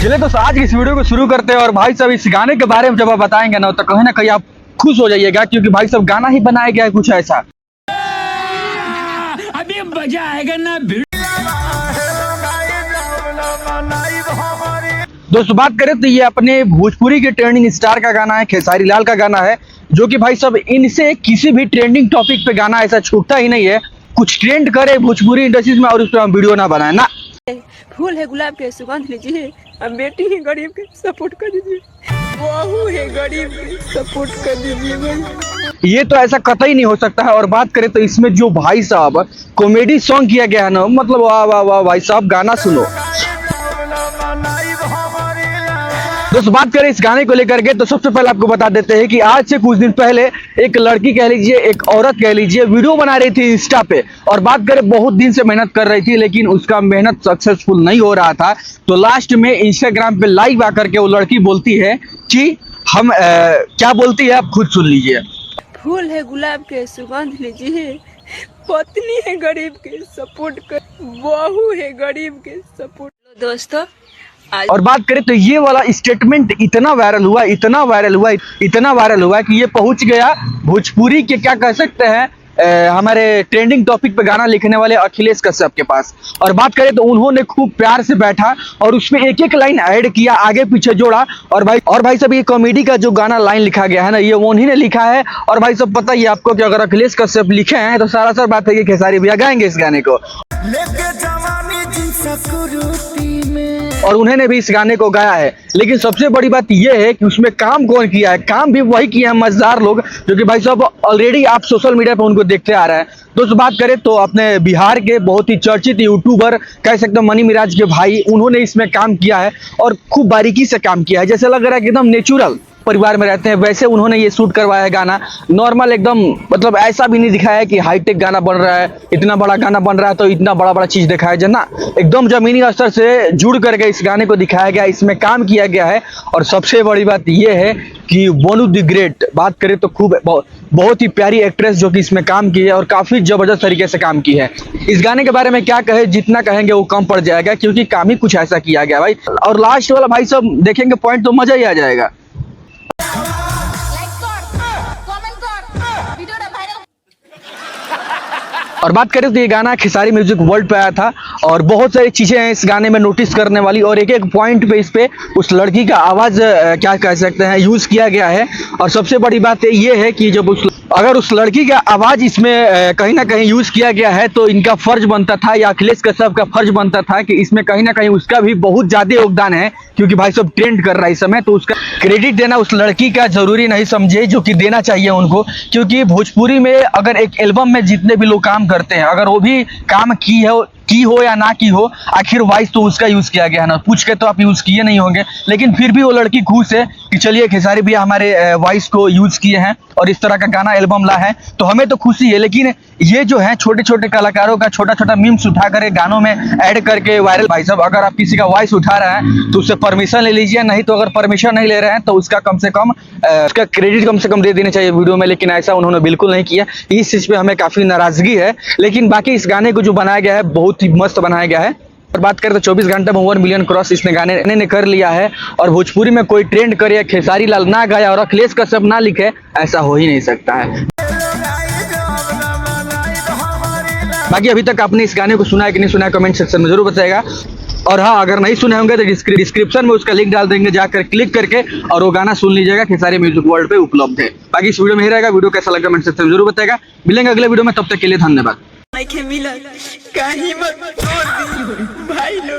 चलिए तो आज की इस वीडियो को शुरू करते हैं। और भाई साहब इस गाने के बारे में जब आप बताएंगे ना तो कहीं ना कहीं आप खुश हो जाइएगा, क्योंकि भाई साहब गाना ही बनाया गया है कुछ ऐसा। अभी मजा आएगा ना। दोस्तों बात करें तो ये अपने भोजपुरी के ट्रेंडिंग स्टार का गाना है, खेसारी लाल का गाना है, जो कि भाई साहब इनसे किसी भी ट्रेंडिंग टॉपिक पे गाना ऐसा छूटता ही नहीं है। कुछ ट्रेंड करे भोजपुरी इंडस्ट्रीज में और उस पर हम वीडियो ना बनाए ना। फूल है गुलाब के सुगंध लीजिए, अब बेटी है गरीब के सपोर्ट कर दीजिए, बहू है गरीब के सपोर्ट कर दीजिए भाई। ये तो ऐसा कतई नहीं हो सकता है। और बात करें तो इसमें जो भाई साहब कॉमेडी सॉन्ग किया गया है ना, मतलब वाह वाह वाह भाई साहब, गाना सुनो। दोस्तों बात करें इस गाने को लेकर के तो सबसे पहले आपको बता देते हैं कि आज से कुछ दिन पहले एक लड़की कह लीजिए, एक औरत कह लीजिए, वीडियो बना रही थी इंस्टा पे। और बात करें बहुत दिन से मेहनत कर रही थी, लेकिन उसका मेहनत सक्सेसफुल नहीं हो रहा था। तो लास्ट में इंस्टाग्राम पे लाइव आकर के वो लड़की बोलती है कि हम क्या बोलती है आप खुद सुन लीजिए। फूल है गुलाब के सुगंध लीजिए, पत्नी है गरीब के सपोर्ट कर, बहू है गरीब के सपोर्ट। दोस्तों और बात करें तो ये वाला स्टेटमेंट इतना वायरल हुआ, इतना वायरल हुआ, इतना वायरल हुआ कि ये पहुंच गया भोजपुरी के क्या कह सकते हैं हमारे ट्रेंडिंग टॉपिक पे गाना लिखने वाले अखिलेश कश्यप के पास। और बात करें तो उन्होंने खूब प्यार से बैठा और उसमें एक एक लाइन ऐड किया, आगे पीछे जोड़ा। और भाई सब ये कॉमेडी का जो गाना लाइन लिखा गया है ना, ये उन्हीं ने लिखा है। और भाई सब पता ही है आपको कि अगर अखिलेश कश्यप लिखे हैं तो सारा बात है कि खेसारी भैया गाएंगे इस गाने को। और उन्होंने भी इस गाने को गाया है। लेकिन सबसे बड़ी बात यह है कि उसमें काम कौन किया है, काम भी वही किया है मजेदार लोग, जो कि भाई साहब ऑलरेडी आप सोशल मीडिया पे उनको देखते आ रहे हैं। दोस्तों बात करें तो अपने बिहार के बहुत ही चर्चित यूट्यूबर कह सकते हैं मनी मिराज के भाई, उन्होंने इसमें काम किया है और खूब बारीकी से काम किया है। जैसे लग रहा है कि एकदम नेचुरल परिवार में रहते हैं वैसे उन्होंने ये शूट करवाया है गाना। नॉर्मल एकदम, मतलब ऐसा भी नहीं दिखाया है कि हाईटेक गाना बन रहा है, इतना बड़ा गाना बन रहा है तो इतना बड़ा बड़ा चीज दिखाया जाए ना। एकदम जमीनी स्तर से जुड़ करके इस गाने को दिखाया गया, इसमें काम किया गया है। और सबसे बड़ी बात यह है कि बोनू द ग्रेट बात करें तो खूब बहुत ही प्यारी एक्ट्रेस जो कि इसमें काम की है और काफी जबरदस्त तरीके से काम की है। इस गाने के बारे में क्या कहे, जितना कहेंगे वो कम पड़ जाएगा, क्योंकि काम ही कुछ ऐसा किया गया भाई। और लास्ट वाला भाई सब देखेंगे पॉइंट तो मजा ही आ जाएगा। और बात करें तो ये गाना खेसारी म्यूजिक वर्ल्ड पे आया था और बहुत सारी चीजें हैं इस गाने में नोटिस करने वाली। और एक एक पॉइंट पे इस पे उस लड़की का आवाज क्या कह सकते हैं यूज किया गया है। और सबसे बड़ी बात ये है कि जब अगर उस लड़की का आवाज इसमें कहीं ना कहीं यूज किया गया है तो इनका फर्ज बनता था, या अखिलेश कश्यप का फर्ज बनता था कि इसमें कहीं ना कहीं उसका भी बहुत ज्यादा योगदान है, क्योंकि भाई सब ट्रेंड कर रहा है इस समय। तो उसका क्रेडिट देना उस लड़की का जरूरी नहीं समझे, जो कि देना चाहिए उनको। क्योंकि भोजपुरी में अगर एक एल्बम में जितने भी लोग काम करते हैं, अगर वो भी काम की हो या ना की हो, आखिर वॉइस तो उसका यूज किया गया है ना, पूछ के तो आप यूज किए नहीं होंगे। लेकिन फिर भी वो लड़की खुश है कि चलिए खेसारी भैया हमारे वॉइस को यूज किए हैं और इस तरह का गाना एल्बम ला है, तो हमें तो खुशी है। लेकिन ये जो है छोटे छोटे कलाकारों का छोटा छोटा मीम्स उठा कर गानों में ऐड करके वायरल। भाई साहब अगर आप किसी का वॉइस उठा रहे हैं तो उससे परमिशन ले लीजिए, नहीं तो अगर परमिशन नहीं ले रहे हैं तो उसका कम से कम उसका क्रेडिट कम से कम दे देना चाहिए वीडियो में। लेकिन ऐसा उन्होंने बिल्कुल नहीं किया, इस चीज पे हमें काफी नाराजगी है। लेकिन बाकी इस गाने को जो बनाया गया है बहुत ही मस्त बनाया गया है। और बात करें तो 24 घंटे में 1 मिलियन क्रॉस इसने गाने ने कर लिया है। और भोजपुरी में कोई ट्रेंड करे, खेसारी लाल ना गाया और अखिलेश कश्यप ना लिखे, ऐसा हो ही नहीं सकता है। बाकी अभी तक आपने इस गाने को सुना है कि नहीं सुना है, कमेंट सेक्शन में जरूर बताएगा। और हाँ, अगर नहीं सुने होंगे तो डिस्क्रिप्शन में उसका लिंक डाल देंगे, जाकर क्लिक करके और वो गाना सुन लीजिएगा, खेसारी म्यूजिक वर्ल्ड पे उपलब्ध है। बाकी इस वीडियो में ही रहेगा, वीडियो कैसा लगा कमेंट सेक्शन में जरूर बताएगा। मिलेंगे अगले वीडियो में, तब तक के लिए धन्यवाद। मिला कहीं मत छोड़ दी भाई लोग।